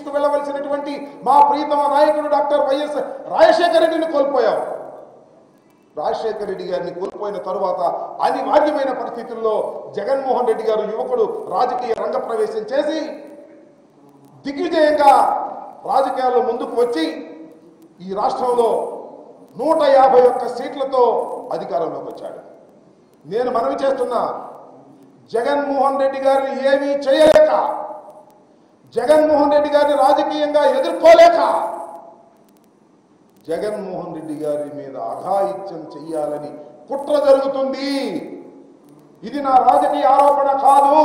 తీసుకువెళ్ళవలసినటువంటి మా ప్రీతమ నాయకుడు డాక్టర్ వైఎస్ రాజశేఖర రెడ్డిని కోల్పోయాం. రాజశేఖర రెడ్డి గారిని కోల్పోయిన తరువాత అనివార్యమైన పరిస్థితుల్లో జగన్మోహన్ రెడ్డి గారు యువకుడు రాజకీయ రంగ ప్రవేశం చేసి దిగ్విజయంగా రాజకీయాల్లో ముందుకు వచ్చి ఈ రాష్ట్రంలో 151 సీట్లతో అధికారంలోకి వచ్చాడు. నేను మనవి చేస్తున్నా, జగన్మోహన్ రెడ్డి గారిని ఏమీ చేయలేక, జగన్మోహన్ రెడ్డి గారిని రాజకీయంగా ఎదుర్కోలేక జగన్మోహన్ రెడ్డి గారి మీద అఘాయిత్యం చెయ్యాలని కుట్ర జరుగుతుంది. ఇది నా రాజకీయ ఆరోపణ కాదు,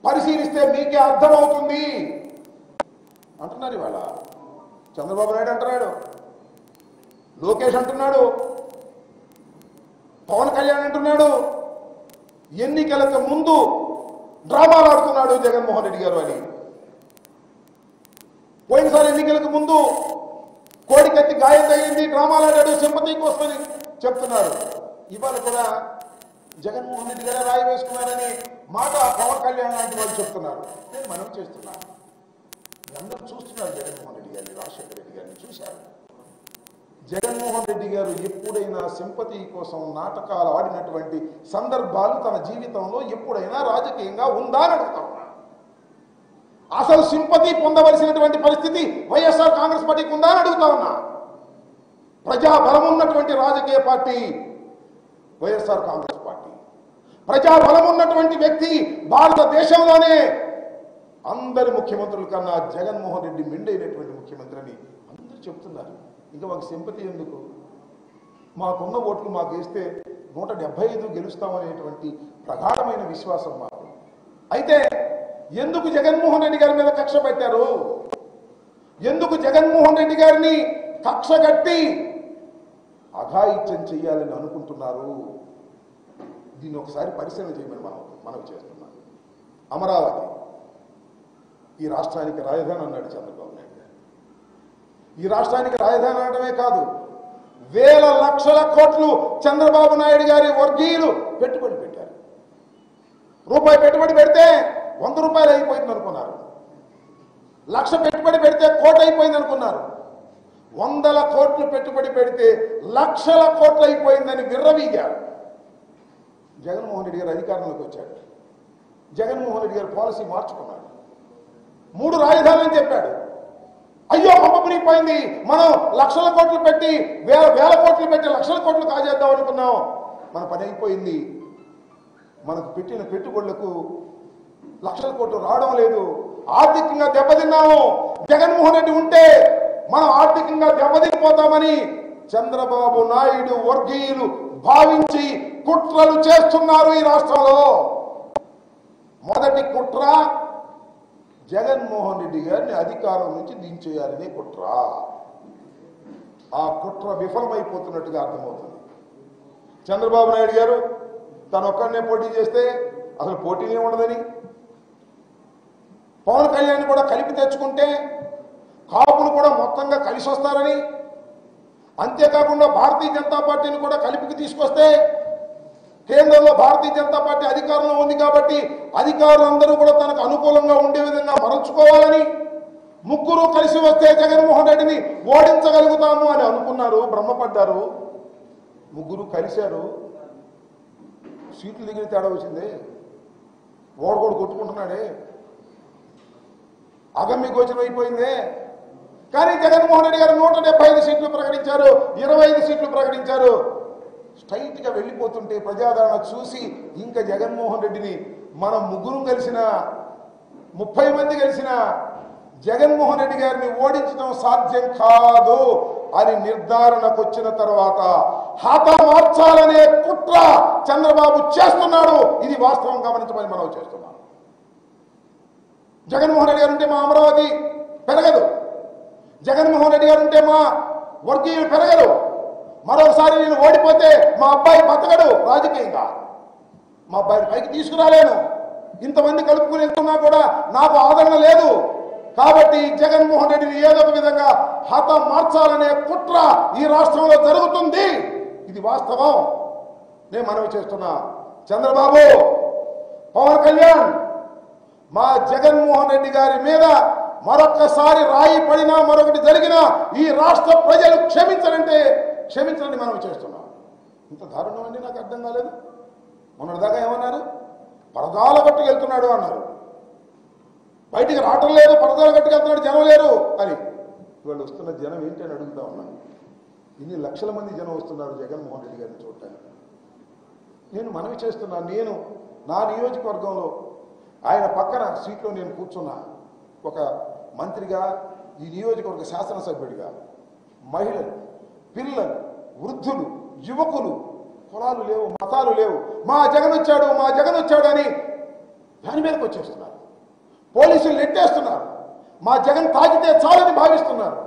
పరిశీలిస్తే మీకే అర్థమవుతుంది అంటున్నారు. ఇవాళ చంద్రబాబు నాయుడు అంటున్నాడు, లోకేష్ అంటున్నాడు, పవన్ కళ్యాణ్ అంటున్నాడు, ఎన్నికలకు ముందు డ్రామాలు ఆడుతున్నాడు జగన్మోహన్ రెడ్డి గారు అని. పోయినసారి ఎన్నికలకు ముందు కోడికత్తి గాయం తగిలింది, డ్రామాలు ఆడాడు, సింపతి కోసమని చెప్తున్నారు. ఇవాళ కూడా జగన్మోహన్ రెడ్డి గారు రాయి వేసుకున్నారని మాట పవన్ కళ్యాణ్ లాంటి వాళ్ళు చెప్తున్నారు. నేను మనం చేస్తున్నాను, అందరూ చూస్తున్నారు. జగన్మోహన్ రెడ్డి గారిని, రాజశేఖర రెడ్డి గారిని చూశారు. జగన్మోహన్ రెడ్డి గారు ఎప్పుడైనా సింపతి కోసం నాటకాలు ఆడినటువంటి సందర్భాలు తన జీవితంలో ఎప్పుడైనా రాజకీయంగా ఉందా అని అడుగుతా ఉన్నా. అసలు సింపతి పొందవలసినటువంటి పరిస్థితి వైఎస్ఆర్ కాంగ్రెస్ పార్టీకి ఉందా అని అడుగుతా ఉన్నా. ప్రజాబలం ఉన్నటువంటి రాజకీయ పార్టీ వైఎస్ఆర్ కాంగ్రెస్ పార్టీ. ప్రజాబలం ఉన్నటువంటి వ్యక్తి భారతదేశంలోనే అందరి ముఖ్యమంత్రుల కన్నా జగన్మోహన్ రెడ్డి మెండైనటువంటి ముఖ్యమంత్రి అని అందరూ చెప్తున్నారు. ఇంకా మాకు సింపతి ఎందుకు? మాకున్న ఓట్లు మాకు వేస్తే 175 గెలుస్తామనేటువంటి ప్రగాఢమైన విశ్వాసం మాకు. అయితే ఎందుకు జగన్మోహన్ రెడ్డి గారి మీద కక్ష పెట్టారు? ఎందుకు జగన్మోహన్ రెడ్డి గారిని కక్ష కట్టి అఘాయిత్యం చేయాలని అనుకుంటున్నారు? దీన్ని ఒకసారి పరిశీలన చేయమని మనం చేస్తున్నాం. అమరావతి ఈ రాష్ట్రానికి రాజధాని అన్నాడు చంద్రబాబు నాయుడు గారు. ఈ రాష్ట్రానికి రాజధాని అనడమే కాదు, వేల లక్షల కోట్లు చంద్రబాబు నాయుడు గారి వర్గీయులు పెట్టుబడి పెట్టారు. రూపాయి పెట్టుబడి పెడితే 100 రూపాయలు అయిపోయింది అనుకున్నారు. 1,00,000 పెట్టుబడి పెడితే 1,00,00,000 అయిపోయింది అనుకున్నారు. 100ల కోట్లు పెట్టుబడి పెడితే 1,00,00,000 కోట్లు అయిపోయిందని విర్రవీగారు. జగన్మోహన్ రెడ్డి గారు అధికారంలోకి వచ్చాడు. జగన్మోహన్ రెడ్డి గారు పాలసీ మార్చుకున్నాడు. 3 రాజధానులు అని చెప్పాడు. అయ్యో పంపబడిపోయింది, మనం లక్షల కోట్లు పెట్టి వేల కోట్లు పెట్టి లక్షల కోట్లు కాజేద్దాం అనుకున్నాం, మన పని అయిపోయింది. మనకు పెట్టిన పెట్టుబడులకు లక్షల కోట్లు రావడం లేదు, ఆర్థికంగా దెబ్బతిన్నాము. జగన్మోహన్ రెడ్డి ఉంటే మనం ఆర్థికంగా దెబ్బతినిపోతామని చంద్రబాబు నాయుడు వర్గీయులు భావించి కుట్రలు చేస్తున్నారు ఈ రాష్ట్రంలో. మొదటి కుట్ర జగన్మోహన్ రెడ్డి గారిని అధికారం నుంచి దించేయాలనే కుట్ర. ఆ కుట్ర విఫలమైపోతున్నట్టుగా అర్థమవుతుంది. చంద్రబాబు నాయుడు గారు తను ఒక్కడనే పోటీ చేస్తే అసలు పోటీనే ఉండదని, పవన్ కళ్యాణ్ కూడా కలిపి తెచ్చుకుంటే కాపులు కూడా మొత్తంగా కలిసి వస్తారని, అంతేకాకుండా భారతీయ జనతా పార్టీని కూడా కలిపికి తీసుకొస్తే కేంద్రంలో భారతీయ జనతా పార్టీ అధికారంలో ఉంది కాబట్టి అధికారులందరూ కూడా తనకు అనుకూలంగా ఉండే విధంగా మరల్చుకోవాలని, ముగ్గురు కలిసి వస్తే జగన్మోహన్ రెడ్డిని ఓడించగలుగుతాము అని అనుకున్నారు, భ్రమపడ్డారు. ముగ్గురు కలిశారు, సీట్లు దిగిన తేడా వచ్చింది. ఓడగోడు కొట్టుకుంటున్నాడే, అగమ్య గోచరం అయిపోయిందే. కానీ జగన్మోహన్ రెడ్డి గారు 175 సీట్లు ప్రకటించారు, 25 సీట్లు ప్రకటించారు. స్ట్రైట్ గా వెళ్ళిపోతుంటే ప్రజాదరణ చూసి ఇంకా జగన్మోహన్ రెడ్డిని మనం ముగ్గురు కలిసిన 30 మంది కలిసిన జగన్మోహన్ రెడ్డి గారిని ఓడించడం సాధ్యం కాదు అని నిర్ధారణకు వచ్చిన తర్వాత హతమార్చాలనే కుట్ర చంద్రబాబు చేస్తున్నాడు. ఇది వాస్తవం గమనించమని మనం చేస్తున్నాం. జగన్మోహన్ రెడ్డి గారు ఉంటే మా అమరావతి పెరగదు, జగన్మోహన్ రెడ్డి గారు ఉంటే మా వర్గీయులు పెరగరు, మరోసారి నేను ఓడిపోతే మా అబ్బాయి బతకడు రాజకీయంగా, మా అబ్బాయిని పైకి తీసుకురాలేను, ఇంతమంది కలుపుకుని వెళ్తున్నా కూడా నాకు ఆదరణ లేదు. కాబట్టి జగన్మోహన్ రెడ్డిని ఏదో ఒక విధంగా హతం మార్చాలనే కుట్ర ఈ రాష్ట్రంలో జరుగుతుంది. ఇది వాస్తవం. నేను మనవి చేస్తున్నా, చంద్రబాబు, పవన్ కళ్యాణ్ మా జగన్మోహన్ రెడ్డి గారి మీద మరొక్కసారి రాయి పడినా మరొకటి జరిగినా ఈ రాష్ట్ర ప్రజలు క్షమించనంటే క్షమించండి మనం చేస్తున్నాం. ఇంత దారుణం అండి, నాకు అర్థం కాలేదు. మొన్నటిదాకా ఏమన్నారు, పరదాల గట్టుకు వెళ్తున్నాడు అన్నారు, బయటికి రావటం లేదు, పరదాల గట్టుకు వెళ్తున్నాడు, జనం లేరు అని. ఇవాళ వస్తున్న జనం ఏంటి అని అడుగుతా ఉన్నాను. ఇన్ని లక్షల మంది జనం వస్తున్నారు జగన్మోహన్ రెడ్డి గారిని చూడటానికి. నేను మనవి చేస్తున్నాను, నేను నా నియోజకవర్గంలో ఆయన పక్కన సీట్లో నేను కూర్చున్నా, ఒక మంత్రిగా, ఈ నియోజకవర్గ శాసనసభ్యుడిగా. మహిళలు, పిల్లలు, వృద్ధులు, యువకులు, కులాలు లేవు, మతాలు లేవు, మా జగన్ వచ్చాడు, మా జగన్ వచ్చాడు అని దాని మీదకి వచ్చేస్తున్నారు. పోలీసులు నెట్టేస్తున్నారు. మా జగన్ తాకితే చాలని భావిస్తున్నారు,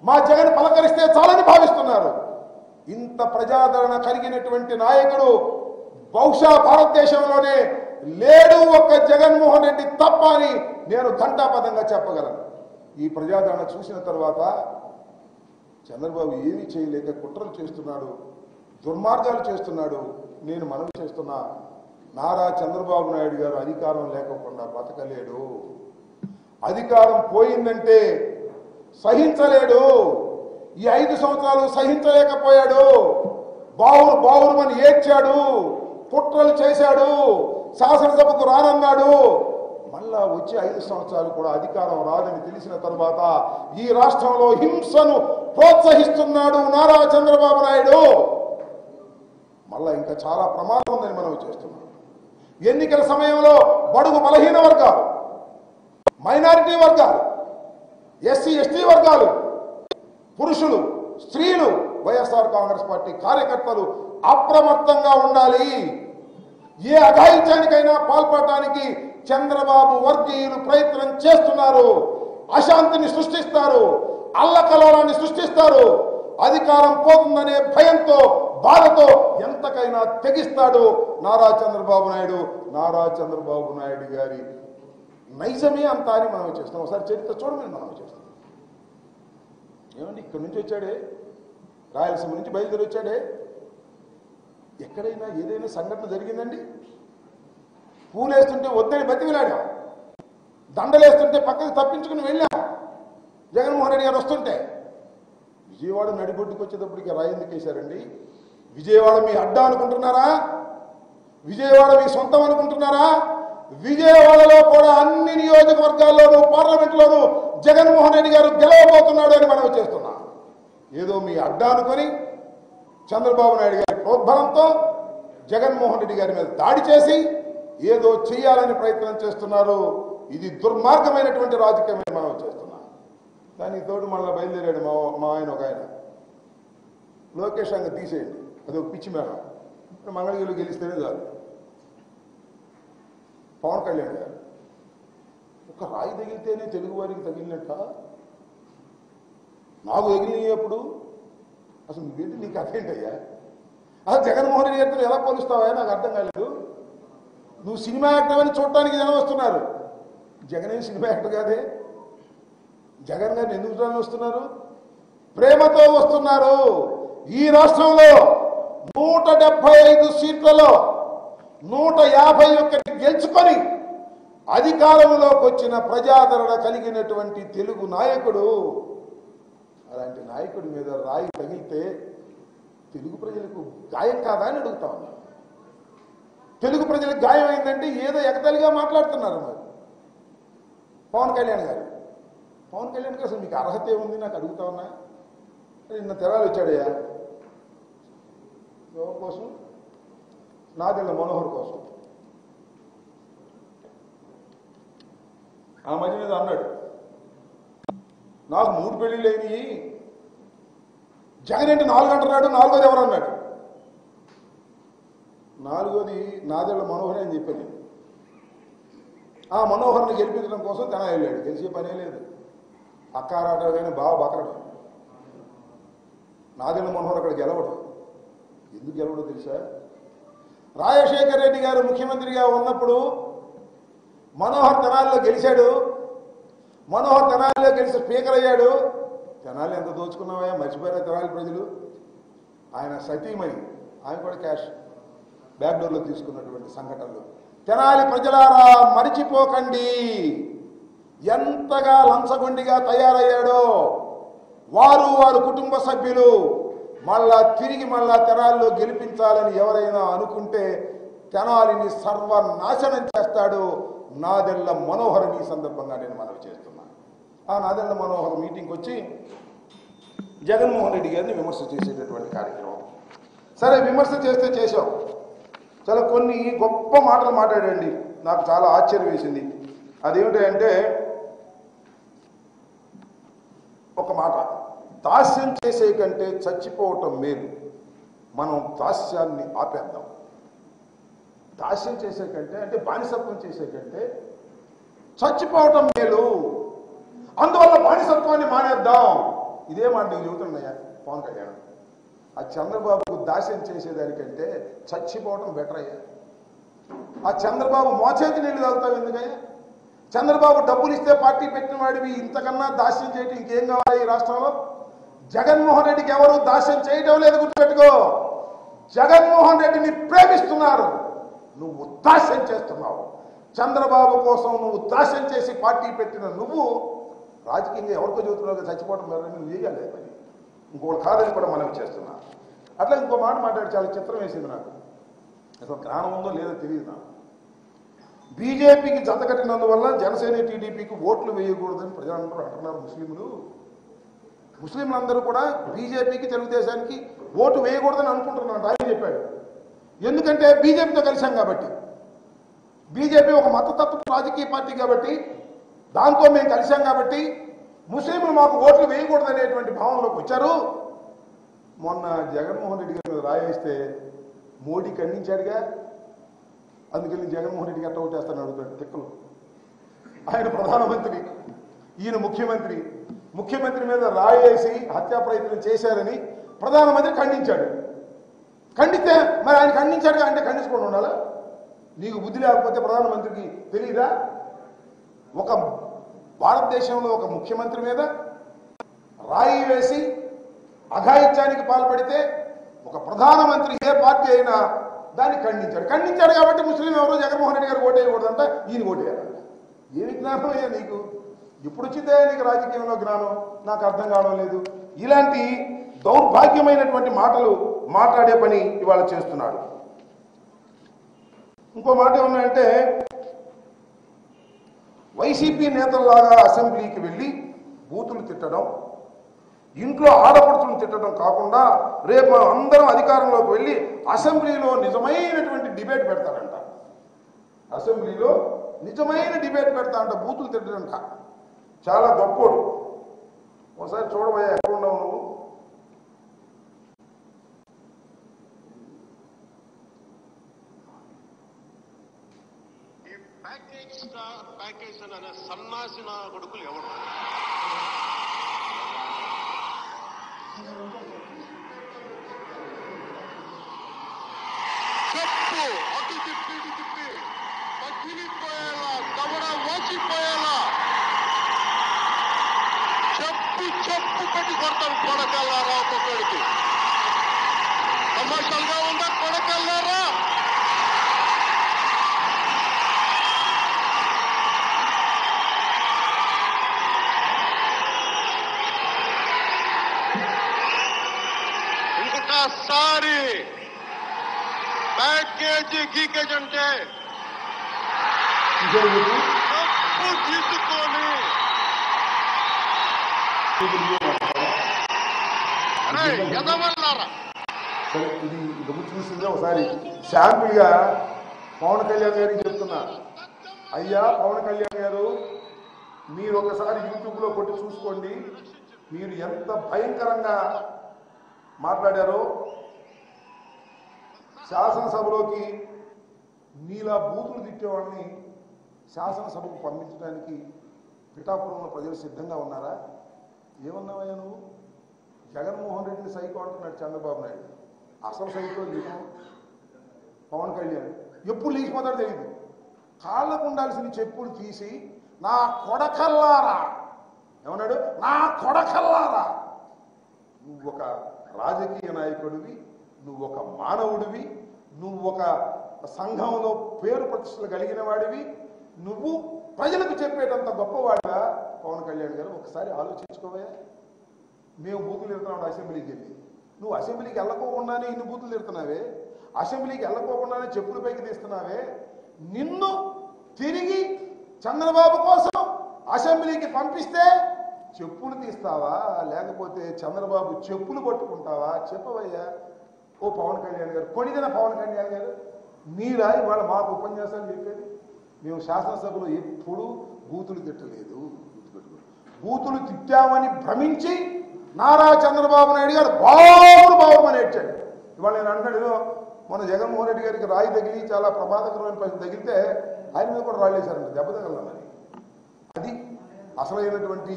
మా జగన్ పలకరిస్తే చాలని భావిస్తున్నారు. ఇంత ప్రజాదరణ కలిగినటువంటి నాయకుడు బహుశా భారతదేశంలోనే లేడు, ఒక్క జగన్మోహన్ రెడ్డి తప్ప అని నేను ఘంటాపథంగా చెప్పగలను. ఈ ప్రజాదరణ చూసిన తర్వాత చంద్రబాబు ఏమీ చేయలేక కుట్రలు చేస్తున్నాడు, దుర్మార్గాలు చేస్తున్నాడు. నేను మనవి చేస్తున్నా, నారా చంద్రబాబు నాయుడు గారు అధికారం లేకుండా బతకలేడు. అధికారం పోయిందంటే సహించలేడు. ఈ 5 సంవత్సరాలు సహించలేకపోయాడు. బావురుమని ఏడ్చాడు, కుట్రలు చేశాడు, శాసనసభకు రానన్నాడు. మళ్ళా వచ్చే 5 సంవత్సరాలు కూడా అధికారం రాదని తెలిసిన తర్వాత ఈ రాష్ట్రంలో హింసను ప్రోత్సహిస్తున్నాడు నారా చంద్రబాబు నాయుడు. మళ్ళా ఇంకా చాలా ప్రమాదం ఉందని మనం చేస్తున్నాం. ఎన్నికల సమయంలో బడుగు బలహీన వర్గాలు, మైనారిటీ వర్గాలు, ఎస్సీ ఎస్టీ వర్గాలు, పురుషులు, స్త్రీలు, వైఎస్ఆర్ కాంగ్రెస్ పార్టీ కార్యకర్తలు అప్రమత్తంగా ఉండాలి. ఏ అఘాయిత్యానికైనా పాల్పడటానికి చంద్రబాబు వర్గీయులు ప్రయత్నం చేస్తున్నారు. అశాంతిని సృష్టిస్తారు, అల్లకల్లోలాన్ని సృష్టిస్తారు. అధికారం పోతుందనే భయంతో, బాధతో ఎంతకైనా తెగిస్తాడు నారా చంద్రబాబు నాయుడు. నారా చంద్రబాబు నాయుడు గారి నైజమే అంతా అని మనం చేస్తాం. ఒకసారి చరిత్ర చూడమని మనం చేస్తాం. ఏమండి, ఇక్కడి నుంచి వచ్చాడే, రాయలసీమ నుంచి బయలుదేరి వచ్చాడే, ఎక్కడైనా ఏదైనా సంఘటన జరిగిందండి? పూలేస్తుంటే వద్దని బతిమిలాడాం, దండలేస్తుంటే పక్కకి తప్పించుకుని వెళ్ళాం. జగన్మోహన్ రెడ్డి గారు వస్తుంటే విజయవాడ నడిబొడ్డుకు వచ్చేటప్పటికి రాయి ఎందుకు వేశారండి? విజయవాడ మీ అడ్డా అనుకుంటున్నారా? విజయవాడ మీ సొంతం అనుకుంటున్నారా? విజయవాడలో కూడా అన్ని నియోజకవర్గాల్లోనూ పార్లమెంట్లోనూ జగన్మోహన్ రెడ్డి గారు గెలవబోతున్నాడు అని మనం చేస్తున్నాం. ఏదో మీ అడ్డా అనుకొని చంద్రబాబు నాయుడు గారి ప్రోద్బలంతో జగన్మోహన్ రెడ్డి గారి మీద దాడి చేసి ఏదో చేయాలని ప్రయత్నం చేస్తున్నారు. ఇది దుర్మార్గమైనటువంటి రాజకీయమని మనం చేస్తున్నాం. దానికి తోడు మళ్ళీ బయలుదేరాడు మా ఆయన, ఒక ఆయన లోకేష్ అంగ తీసేయండి, అది ఒక పిచ్చి మేడం, మంగళగిరిలో గెలిస్తేనే చాలు. పవన్ కళ్యాణ్ గారు ఒక రాయి తగిలితేనే తెలుగు వారికి తగిలినట్ట, నాకు తగిలినప్పుడు అసలు నువ్వేంటి, నీకు అర్థేంటయ్యా? అసలు జగన్మోహన్ రెడ్డి గారితో ఎలా పోలుస్తావా? నాకు అర్థం కాలేదు. నువ్వు సినిమా యాక్టర్ అని చూడటానికి జనం వస్తున్నారు. జగన్ ఏం సినిమా యాక్టర్ కాదే. జగన్ గారిని ఎందుకు చూడాలని వస్తున్నారు? ప్రేమతో వస్తున్నారు. ఈ రాష్ట్రంలో 175 సీట్లలో 151 గెలుచుకొని అధికారంలోకి వచ్చిన ప్రజాదరణ కలిగినటువంటి తెలుగు నాయకుడు. అలాంటి నాయకుడి మీద రాయి తగిలితే తెలుగు ప్రజలకు గాయం కాదా అని అడుగుతా ఉన్నారు. తెలుగు ప్రజలకు గాయం అయిందంటే ఏదో ఎగతాళిగా మాట్లాడుతున్నారు. మరి పవన్ కళ్యాణ్ గారు అసలు మీకు అర్హత ఏముంది నాకు అడుగుతా ఉన్నా. నిన్న తెరాలు వచ్చాడయ్యా, ఎవరి కోసం? నాదెళ్ల మనోహర్ కోసం. ఆ మధ్య మీద అన్నాడు, నాకు 3 పెళ్లిళ్ళు అయినాయి, జగన్ ఏంటి 4 అంటున్నాడు, 4వది ఎవరు అన్నాడు? 4వది నాదెళ్ల మనోహర్ అని చెప్పాను. ఆ మనోహర్ని గెలిపించడం కోసం తన వెళ్ళాడు, గెలిచే పనే లేదు. అక్కారాట కానీ బావ బకరడు. నాదెళ్ల మనోహర్ అక్కడ గెలవడు. ఎందుకు గెలవడో తెలుసా? రాజశేఖర్ రెడ్డి గారు ముఖ్యమంత్రిగా ఉన్నప్పుడు మనోహర్ తెనాలిలో గెలిచాడు. మనోహర్ తెనాలిలో గెలిచి స్పీకర్ అయ్యాడు. తెనాలి ఎంత దోచుకున్నావా, మర్చిపోయిన తెనాలి ప్రజలు. ఆయన సతీమణి, ఆయన కూడా క్యాష్ బ్యాక్డోర్లో తీసుకున్నటువంటి సంఘటనలు. తెనాలి ప్రజలారా మరిచిపోకండి. ఎంతగా లంచగొండిగా తయారయ్యాడో వారు కుటుంబ సభ్యులు తిరిగి తెనాలిలో గెలిపించాలని ఎవరైనా అనుకుంటే తెనాలిని సర్వనాశనం చేస్తాడు నాదెళ్ల మనోహర్. ఈ సందర్భంగా నేను మనవి చేస్తున్నాను. ఆ నాదెళ్ల మనోహర్ మీటింగ్కి వచ్చి జగన్మోహన్ రెడ్డి గారిని విమర్శ చేసేటటువంటి కార్యక్రమం. సరే, విమర్శ చేసాం. చాలా కొన్ని గొప్ప మాటలు మాట్లాడండి. నాకు చాలా ఆశ్చర్యం వేసింది. అదేమిటంటే ఒక మాట, దాస్యం చేసే కంటే చచ్చిపోవటం మేలు, మనం దాస్యాన్ని ఆపేద్దాం. దాస్యం చేసే కంటే అంటే బానిసత్వం చేసే కంటే చచ్చిపోవటం మేలు, అందువల్ల బానిసత్వాన్ని మానేద్దాం. ఇదే మాట నీకు చెబుతున్నాయా పవన్ కళ్యాణ్? ఆ చంద్రబాబుకు దాస్యం చేసేదానికంటే చచ్చిపోవటం బెటర్ అయ్యా. ఆ చంద్రబాబు మోచేతి నీళ్ళు తాగుతావు ఎందుకయ్యా? చంద్రబాబు డబ్బులు ఇస్తే పార్టీ పెట్టిన వాడివి, ఇంతకన్నా దాస్యం చేయటం ఇంకేం కావాలి ఈ రాష్ట్రంలో? జగన్మోహన్ రెడ్డికి ఎవరు దాస్యం చేయటం లేదు, గుర్తుపెట్టుకో. జగన్మోహన్ రెడ్డిని ప్రేమిస్తున్నారు, నువ్వు దాస్యం చేస్తున్నావు. చంద్రబాబు కోసం నువ్వు దాస్యం చేసి పార్టీ పెట్టిన నువ్వు రాజకీయంగా ఎవరికో చెబుతున్నావు చచ్చిపోవడం మేర నువ్వు వేయలేదు పని. ఇంకోటి కాదని కూడా మనం చేస్తున్నా. అట్లా ఇంకో మాట మాట్లాడి చాలా చిత్రం వేసింది నాకు. అసలు జ్ఞానం ఉందో లేదో తెలియదు నాకు. బీజేపీకి జత కట్టినందువల్ల జనసేన టీడీపీకి ఓట్లు వేయకూడదని ప్రజలందరూ అంటున్నారు. ముస్లింలందరూ కూడా బీజేపీకి తెలుగుదేశానికి ఓటు వేయకూడదని అనుకుంటున్నారు. ఆయన చెప్పాడు. ఎందుకంటే బీజేపీతో కలిశాం కాబట్టి. బీజేపీ ఒక మతతత్వ రాజకీయ పార్టీ కాబట్టి, దాంతో మేము కలిశాం కాబట్టి ముస్లింలు మాకు ఓట్లు వేయకూడదు అనేటువంటి భావనలోకి వచ్చారు. మొన్న జగన్మోహన్ రెడ్డి గారు రాయేస్తే మోడీ ఖండించాడుగా, అందుకని జగన్మోహన్ రెడ్డికి ఎట్లా ఓటేస్తాను అడుగుతాడు తిక్కలు. ఆయన ప్రధానమంత్రి, ఈయన ముఖ్యమంత్రి మీద రాయేసి హత్యా ప్రయత్నం చేశారని ప్రధానమంత్రి ఖండించాడు. ఖండితే మరి ఆయన ఖండించాడుగా అంటే ఖండించుకొని ఉండాలా? నీకు బుద్ధి లేకపోతే ప్రధానమంత్రికి తెలియదా? ఒక భారతదేశంలో ఒక ముఖ్యమంత్రి మీద రాయి వేసి అఘాయిత్యానికి పాల్పడితే ఒక ప్రధానమంత్రి ఏ పార్టీ అయినా దాన్ని ఖండించాడు కాబట్టి ముస్లిం ఎవరు జగన్మోహన్ రెడ్డి గారు ఓటేయకూడదంట, ఈయన ఓటేయాలంట. ఏమి జ్ఞానం అయ్యా నీకు? ఇప్పుడు వచ్చిందే నీకు రాజకీయంలో జ్ఞానం? నాకు అర్థం కావడం లేదు. ఇలాంటి దౌర్భాగ్యమైనటువంటి మాటలు మాట్లాడే పని ఇవాళ చేస్తున్నాడు. ఇంకో మాట ఏమన్నాయంటే, వైసీపీ నేతల్లాగా అసెంబ్లీకి వెళ్ళి బూతులు తిట్టడం, ఇంట్లో ఆడపడుతులను తిట్టడం కాకుండా రేపు అందరం అధికారంలోకి వెళ్ళి అసెంబ్లీలో నిజమైనటువంటి డిబేట్ పెడతారంట. అసెంబ్లీలో నిజమైన డిబేట్ పెడతారంట, బూతులు తిట్టడంట. చాలా గొప్పోడు. ఒకసారి చూడబోయా, ఎక్కడ ఉన్నావు నువ్వు? ప్యాకేజ్ అనే సన్నాసిన కొడుకులు ఎవరు? చెప్పు అటు తిప్పి ఇటు తిప్పి పగిలిపోయేలా, దవడ వాచిపోయేలా చెప్పు పెట్టి కొడతాం కొడకల్లారా. ఒక్కొక్కడికి కమర్షియల్గా ఉందా? కొడకల్లారా. ఇంకొకసారి ప్యాకేజీ గీకేజ్ అంటే తప్పు తీసుకొని ఎదవల్లారా. సరే, ఇది చూసిందే ఒకసారి శాంపుల్గా పవన్ కళ్యాణ్ గారికి చెప్తున్నా. అయ్యా పవన్ కళ్యాణ్ గారు, మీరు ఒకసారి యూట్యూబ్లో కొట్టి చూసుకోండి. మీరు ఎంత భయంకరంగా మాట్లాడారో. శాసనసభలోకి మీలా బూతులు తిట్టేవాడిని శాసనసభకు పంపించడానికి పిఠాపురంలో ప్రజలు సిద్ధంగా ఉన్నారా? ఏమన్నావయ్యా నువ్వు? జగన్మోహన్ రెడ్డిని సైకో అంటున్నాడు చంద్రబాబు నాయుడు. అసలు సైకో లీకం పవన్ కళ్యాణ్. ఎప్పుడు లేచిపోతాడో తెలియదు. కాళ్ళకు ఉండాల్సిన చెప్పులు తీసి నా కొడకల్లారా ఏమన్నాడు? నా కొడకల్లారా. నువ్వు ఒక రాజకీయ నాయకుడివి, నువ్వు ఒక మానవుడివి, నువ్వు ఒక సంఘంలో పేరు ప్రతిష్టలు కలిగిన వాడివి. నువ్వు ప్రజలకు చెప్పేటంత గొప్పవాడుగా పవన్ కళ్యాణ్ గారు ఒకసారి ఆలోచించుకోవే. మేము బూతులు తిడుతున్నాం అసెంబ్లీకి వెళ్ళి, నువ్వు అసెంబ్లీకి వెళ్ళకోకుండానే ఇన్ని బూతులు తిడుతున్నావే, అసెంబ్లీకి వెళ్ళకోకుండానే చెప్పులు పైకి తీస్తున్నావే. నిన్ను తిరిగి చంద్రబాబు కోసం అసెంబ్లీకి పంపిస్తే చెప్పులు తీస్తావా, లేకపోతే చంద్రబాబు చెప్పులు పట్టుకుంటావా? చెప్పవయ్యా ఓ పవన్ కళ్యాణ్ గారు. కొనిదిన పవన్ కళ్యాణ్ గారు, మీరా ఇవాళ మాకు ఉపన్యాసాలు చెప్పేది? మేము శాసనసభలో ఎప్పుడూ బూతులు తిట్టలేదు. బూతులు తిట్టామని భ్రమించి నారా చంద్రబాబు నాయుడు గారు బాగుమని ఏడ్చాడు. ఇవాళ నేను అంటాడు, మన జగన్మోహన్ రెడ్డి గారికి రాయి తగిలి చాలా ప్రమాదకరమైన పరిస్థితి తగిలితే ఆయన మీద కూడా రాళ్ళు వేశారంట, దెబ్బ తగలమని. అది అసలైనటువంటి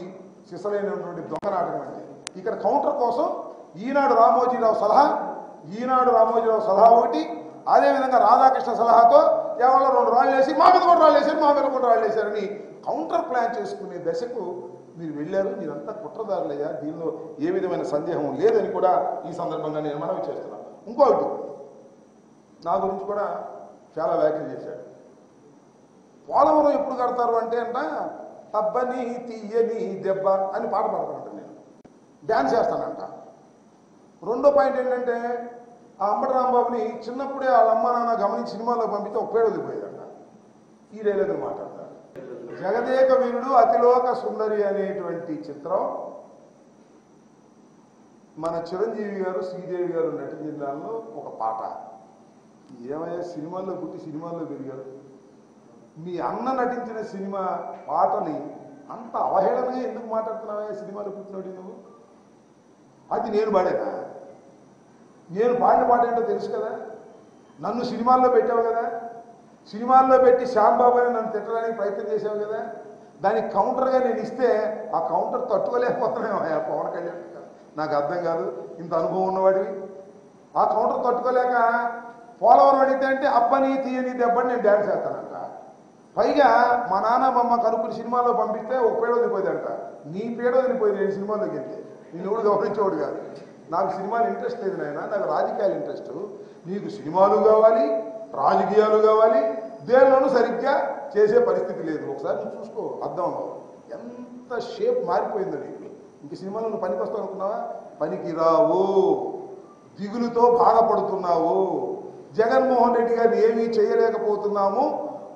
సిసలైనటువంటి దొంగ నాటకం అంటే. ఇక్కడ కౌంటర్ కోసం ఈనాడు రామోజీరావు సలహా ఒకటి, అదేవిధంగా రాధాకృష్ణ సలహాతో కేవలం 2 రాళ్ళు వేసి మా మీద కూడా రాళ్ళు వేశారు, మా మీద కూడా రాళ్ళు వేశారని కౌంటర్ ప్లాన్ చేసుకునే దశకు మీరు వెళ్ళారు. మీరంతా కుట్రదారులయ్యా, దీనిలో ఏ విధమైన సందేహం లేదని కూడా ఈ సందర్భంగా నేను మనవి చేస్తున్నాను. ఇంకొకటి, నా గురించి కూడా చాలా వ్యాఖ్యలు చేశాడు. పోలవరం ఎప్పుడు కడతారు అంటే అబ్బని తీయని దెబ్బ అని పాట పాడతానంట, నేను డ్యాన్స్ చేస్తానంట. రెండో పాయింట్ ఏంటంటే, ఆ అంబటి రాంబాబుని చిన్నప్పుడే వాళ్ళ అమ్మ నాన్న గమనించి సినిమాలో పంపితే ఒప్పేడు వదిలిపోయేదంట. ఈ డైలాగ్ మాట్లాడతారు. జగదేక వీరుడు అతిలోక సుందరి అనేటువంటి చిత్రం మన చిరంజీవి గారు శ్రీదేవి గారు నటించిన దానిలో ఒక పాట. ఏమయ్యా, సినిమాల్లో పుట్టి సినిమాల్లో పెరిగారు, మీ అన్న నటించిన సినిమా పాటని అంత అవహేళనగా ఎందుకు మాట్లాడుతున్నావా? సినిమాలో పుట్టినోడి నువ్వు. అది నేను పాడేనా? నేను పాడిన పాట ఏంటో తెలుసు కదా. నన్ను సినిమాల్లో పెట్టావు కదా, సినిమాల్లో పెట్టి శ్యాంబాబు అని నన్ను తిట్టడానికి ప్రయత్నం చేసావు కదా. దానికి కౌంటర్గా నేను ఇస్తే ఆ కౌంటర్ తట్టుకోలేకపోతున్నావు పవన్ కళ్యాణ్. నాకు అర్థం కాదు, ఇంత అనుభవం ఉన్నవాడివి. ఆ కౌంటర్ తట్టుకోలేక పోలవరం అడిగితే అంటే అబ్బని తీయని దెబ్బని నేను డ్యాన్స్ చేస్తానంట. పైగా మా నాన్న మమ్మ కనుక్కుని సినిమాలో పంపిస్తే ఒక పేడ వదిలిపోయిందంట. నీ పేడ వదిలిపోయింది నేను సినిమాలోకి వెళ్తే. నేను ఎవడు గౌరవించేవాడు కాదు. నాకు సినిమాలు ఇంట్రెస్ట్ లేదు నాయన, నాకు రాజకీయాలు ఇంట్రెస్ట్. నీకు సినిమాలు కావాలి, రాజకీయాలు కావాలి, దేనిలోనూ సరిగ్గా చేసే పరిస్థితి లేదు. ఒకసారి నువ్వు చూసుకో, అర్థం ఎంత షేప్ మారిపోయిందో నీకు. ఇంక సినిమాలో నువ్వు పనికి వస్తావు అనుకున్నావా? పనికి రావు, దిగులుతో బాధపడుతున్నావు. జగన్మోహన్ రెడ్డి గారిని ఏమీ చేయలేకపోతున్నాము,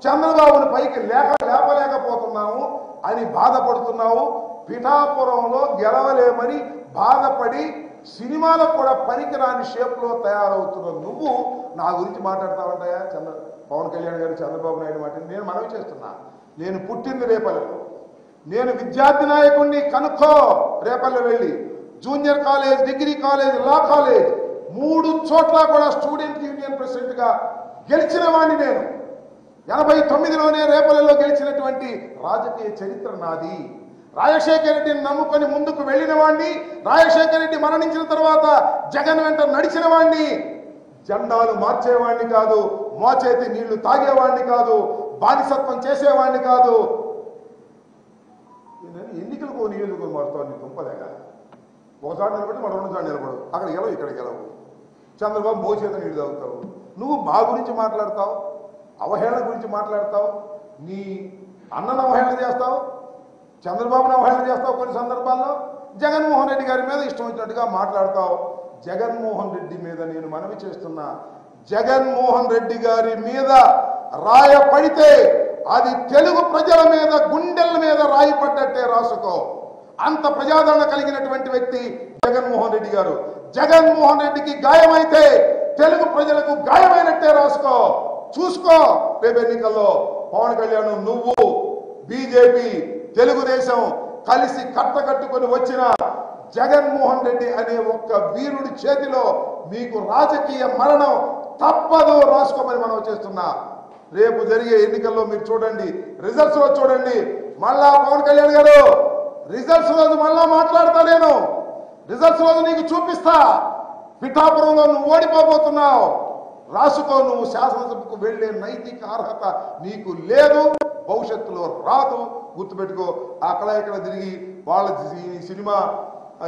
చంద్రబాబుని పైకి లేపలేకపోతున్నాము అని బాధపడుతున్నావు. పిఠాపురంలో గెలవలేమని బాధపడి సినిమాలకు కూడా పనికిరాని షేప్లో తయారవుతున్న నువ్వు నా గురించి మాట్లాడతావంటాయా? పవన్ కళ్యాణ్ గారు చంద్రబాబు నాయుడు మాట నేను మనవి చేస్తున్నా. నేను పుట్టింది రేపల్లెలో, నేను విద్యార్థి నాయకుడిని కనుక్కో. రేపల్లె వెళ్ళి junior college, degree college, law college 3 చోట్ల కూడా స్టూడెంట్ యూనియన్ ప్రెసిడెంట్గా గెలిచిన వాడిని నేను. 89లోనే రేపల్లెలో గెలిచినటువంటి రాజకీయ చరిత్ర నాది. రాజశేఖర రెడ్డిని నమ్ముకొని ముందుకు వెళ్ళిన వాడిని, రాజశేఖర రెడ్డి మరణించిన తర్వాత జగన్ వెంట నడిచిన వాడిని. జెండాలు మార్చేవాడిని కాదు, మోచేతి నీళ్లు తాగేవాడిని కాదు, బానిసత్వం చేసేవాడిని కాదు. ఎన్నికలకు నియోజకవర్గం మారుతావు, నీ దుంపదేగా. ఒకసారి నిలబడి మరో 2 సార్లు నిలబడు, అక్కడ గెలవు ఇక్కడ గెలవు. చంద్రబాబు మోచేత నీళ్లు తాగుతావు. నువ్వు మా గురించి మాట్లాడతావు, అవహేళన గురించి మాట్లాడతావు, నీ అన్నను అవహేళన చేస్తావు, చంద్రబాబును అవహేళన చేస్తావు. కొన్ని సందర్భాల్లో జగన్మోహన్ రెడ్డి గారి మీద ఇష్టం వచ్చినట్టుగా మాట్లాడతావు. జగన్మోహన్ రెడ్డి మీద నేను మనవి చేస్తున్నా, జగన్మోహన్ రెడ్డి గారి మీద రాయ పడితే అది తెలుగు ప్రజల మీద, గుండెల మీద రాయి పడ్డట్టే రాసుకో. అంత ప్రజాదరణ కలిగినటువంటి వ్యక్తి జగన్మోహన్ రెడ్డి గారు. జగన్మోహన్ రెడ్డికి గాయమైతే తెలుగు ప్రజలకు గాయమైనట్టే రాసుకో. చూసుకో, రేపు ఎన్నికల్లో పవన్ కళ్యాణ్, నువ్వు, బీజేపీ, తెలుగుదేశం కలిసి కట్టకట్టుకొని వచ్చిన జగన్మోహన్ రెడ్డి అనే ఒక్క వీరుడి చేతిలో మీకు రాజకీయ మరణం తప్పదు, రాసుకోమని మనం చేస్తున్నా. రేపు జరిగే ఎన్నికల్లో మీరు చూడండి, రిజల్ట్స్ లో చూడండి. మళ్ళా పవన్ కళ్యాణ్ గారు రిజల్ట్స్ రోజు మళ్ళా మాట్లాడతా, నేను రిజల్ట్స్ రోజు నీకు చూపిస్తా. పిఠాపురంలో నువ్వు ఓడిపోబోతున్నావు, రాసుకో. నువ్వు శాసనసభకు వెళ్లే నైతిక అర్హత నీకు లేదు, భవిష్యత్తులో రాదు, గుర్తుపెట్టుకో. అక్కడ ఇక్కడ తిరిగి వాళ్ళ సినిమా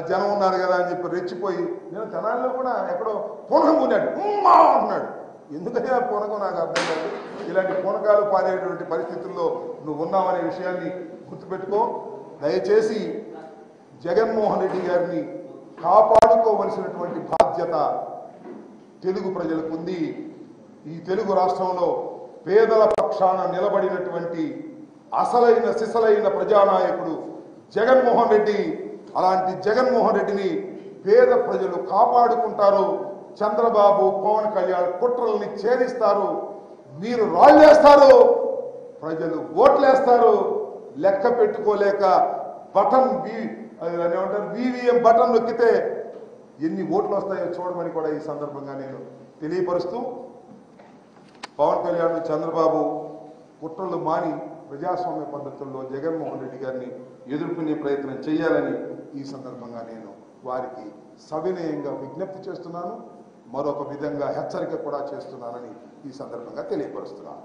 జనం ఉన్నారు కదా అని చెప్పి రెచ్చిపోయి, నేను తెనాలిలో కూడా ఎక్కడో పునః ఉన్నాడు అంటున్నాడు. ఎందుకయ్యా పూనకం నాకు అర్థం కాదు. ఇలాంటి పూనకాలు పారేటువంటి పరిస్థితుల్లో నువ్వు ఉన్నావనే విషయాన్ని గుర్తుపెట్టుకో. దయచేసి జగన్మోహన్ రెడ్డి గారిని కాపాడుకోవలసినటువంటి బాధ్యత తెలుగు ప్రజలకు ఉంది. ఈ తెలుగు రాష్ట్రంలో పేదల పక్షాన నిలబడినటువంటి అసలైన సిసలైన ప్రజానాయకుడు జగన్మోహన్ రెడ్డి. అలాంటి జగన్మోహన్ రెడ్డిని పేద ప్రజలు కాపాడుకుంటారు. చంద్రబాబు పవన్ కళ్యాణ్ కుట్రల్ని ఛేదిస్తారు. మీరు రాళ్ళేస్తారు, ప్రజలు ఓట్లేస్తారు. లెక్క పెట్టుకోలేక బటన్ ఏమంటారు VVM బటన్ నొక్కితే ఎన్ని ఓట్లు వస్తాయో చూడమని కూడా ఈ సందర్భంగా నేను తెలియపరుస్తూ, పవన్ కళ్యాణ్ చంద్రబాబు కుట్రలు మాని ప్రజాస్వామ్య పద్ధతుల్లో జగన్మోహన్ రెడ్డి గారిని ఎదుర్కొనే ప్రయత్నం చేయాలని ఈ సందర్భంగా నేను వారికి సవినయంగా విజ్ఞప్తి చేస్తున్నాను. మరొక విధంగా హెచ్చరిక కూడా చేస్తున్నానని ఈ సందర్భంగా తెలియపరుస్తున్నాను.